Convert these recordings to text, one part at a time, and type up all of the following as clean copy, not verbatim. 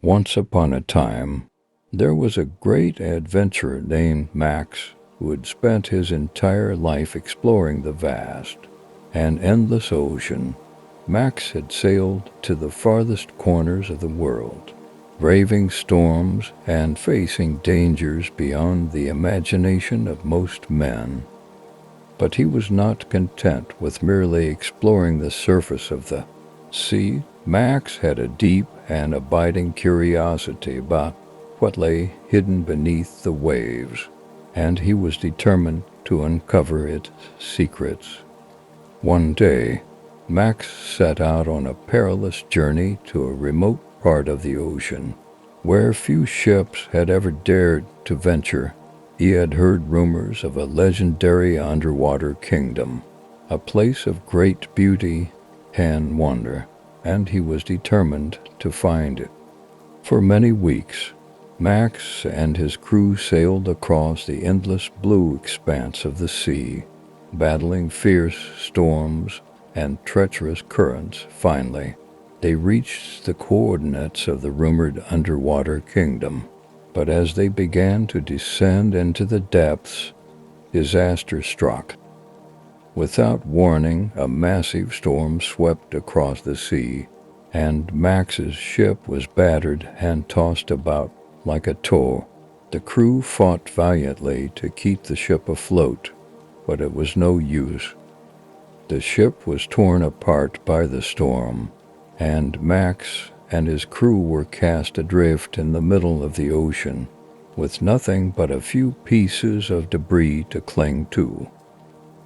Once upon a time, there was a great adventurer named Max who had spent his entire life exploring the vast and endless ocean. Max had sailed to the farthest corners of the world, braving storms and facing dangers beyond the imagination of most men. But he was not content with merely exploring the surface of the sea. Max had a deep and abiding curiosity about what lay hidden beneath the waves, and he was determined to uncover its secrets. One day, Max set out on a perilous journey to a remote part of the ocean, where few ships had ever dared to venture. He had heard rumors of a legendary underwater kingdom, a place of great beauty and wonder, and he was determined to find it. For many weeks, Max and his crew sailed across the endless blue expanse of the sea, battling fierce storms and treacherous currents. Finally, they reached the coordinates of the rumored underwater kingdom. But as they began to descend into the depths, disaster struck. Without warning, a massive storm swept across the sea, and Max's ship was battered and tossed about like a toy. The crew fought valiantly to keep the ship afloat, but it was no use. The ship was torn apart by the storm, and Max and his crew were cast adrift in the middle of the ocean, with nothing but a few pieces of debris to cling to.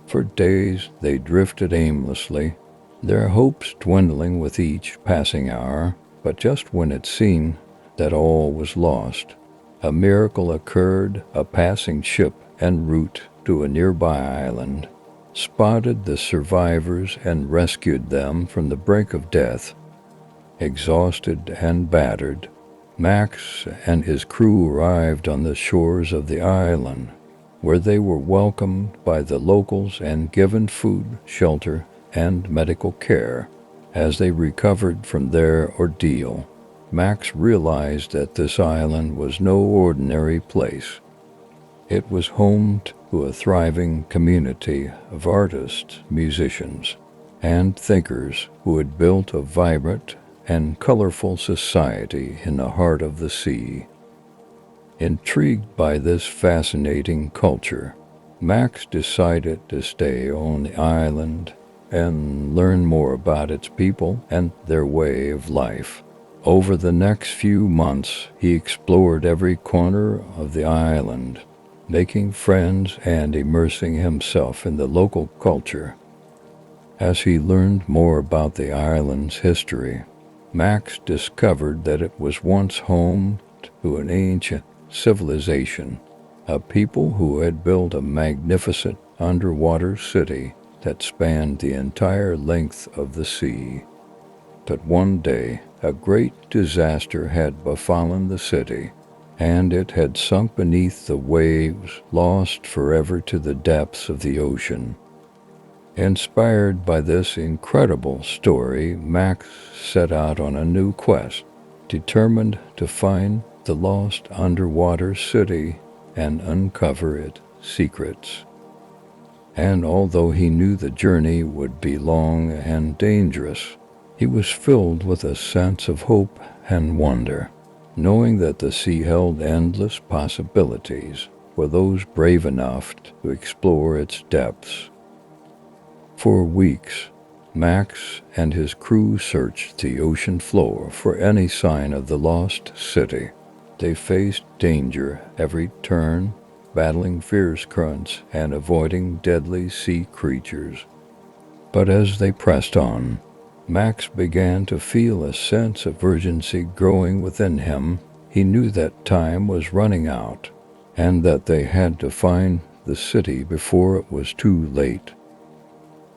For days they drifted aimlessly, their hopes dwindling with each passing hour. But just when it seemed that all was lost, a miracle occurred. A passing ship en route to a nearby island spotted the survivors and rescued them from the brink of death. Exhausted and battered, Max and his crew arrived on the shores of the island, where they were welcomed by the locals and given food, shelter, and medical care. As they recovered from their ordeal, Max realized that this island was no ordinary place. It was home to a thriving community of artists, musicians, and thinkers who had built a vibrant and colorful society in the heart of the sea. Intrigued by this fascinating culture, Max decided to stay on the island and learn more about its people and their way of life. Over the next few months, he explored every corner of the island, making friends and immersing himself in the local culture. As he learned more about the island's history, Max discovered that it was once home to an ancient civilization, a people who had built a magnificent underwater city that spanned the entire length of the sea. But one day, a great disaster had befallen the city, and it had sunk beneath the waves, lost forever to the depths of the ocean. Inspired by this incredible story, Max set out on a new quest, determined to find the lost underwater city and uncover its secrets. And although he knew the journey would be long and dangerous, he was filled with a sense of hope and wonder, knowing that the sea held endless possibilities for those brave enough to explore its depths. For weeks, Max and his crew searched the ocean floor for any sign of the lost city. They faced danger every turn, battling fierce currents and avoiding deadly sea creatures. But as they pressed on, Max began to feel a sense of urgency growing within him. He knew that time was running out, and that they had to find the city before it was too late.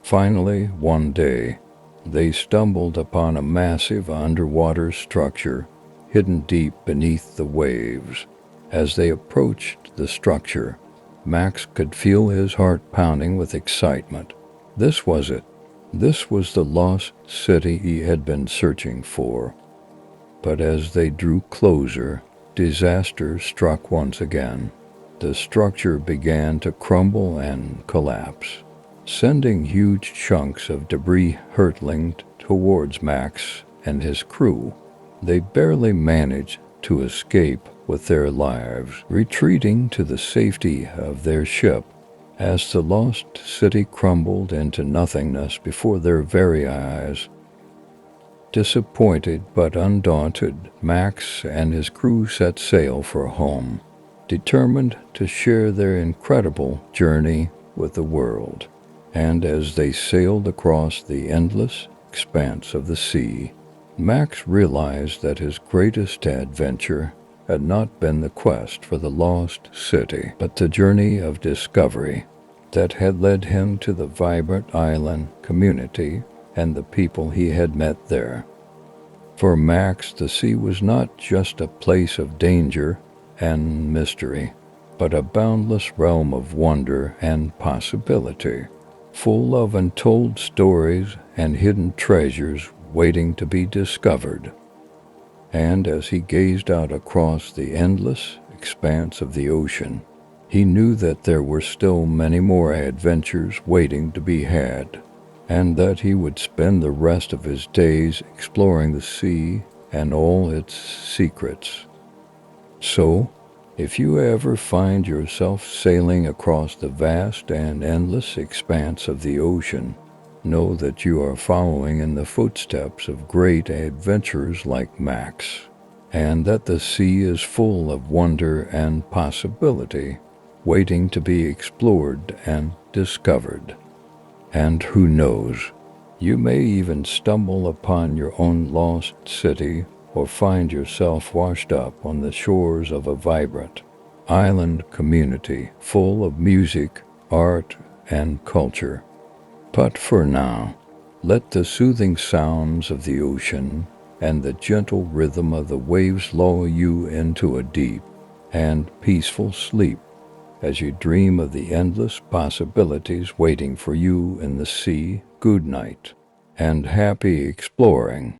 Finally, one day, they stumbled upon a massive underwater structure hidden deep beneath the waves. As they approached the structure, Max could feel his heart pounding with excitement. This was it. This was the lost city he had been searching for. But as they drew closer, disaster struck once again. The structure began to crumble and collapse, sending huge chunks of debris hurtling towards Max and his crew. They barely managed to escape with their lives, retreating to the safety of their ship as the lost city crumbled into nothingness before their very eyes. Disappointed but undaunted, Max and his crew set sail for home, determined to share their incredible journey with the world. And as they sailed across the endless expanse of the sea, Max realized that his greatest adventure had not been the quest for the lost city, but the journey of discovery that had led him to the vibrant island community and the people he had met there. For Max, the sea was not just a place of danger and mystery, but a boundless realm of wonder and possibility, full of untold stories and hidden treasures waiting to be discovered. And as he gazed out across the endless expanse of the ocean, he knew that there were still many more adventures waiting to be had, and that he would spend the rest of his days exploring the sea and all its secrets. So, if you ever find yourself sailing across the vast and endless expanse of the ocean, know that you are following in the footsteps of great adventurers like Max, and that the sea is full of wonder and possibility, waiting to be explored and discovered. And who knows, you may even stumble upon your own lost city or find yourself washed up on the shores of a vibrant island community full of music, art, and culture. But for now, let the soothing sounds of the ocean and the gentle rhythm of the waves lull you into a deep and peaceful sleep as you dream of the endless possibilities waiting for you in the sea. Good night, and happy exploring.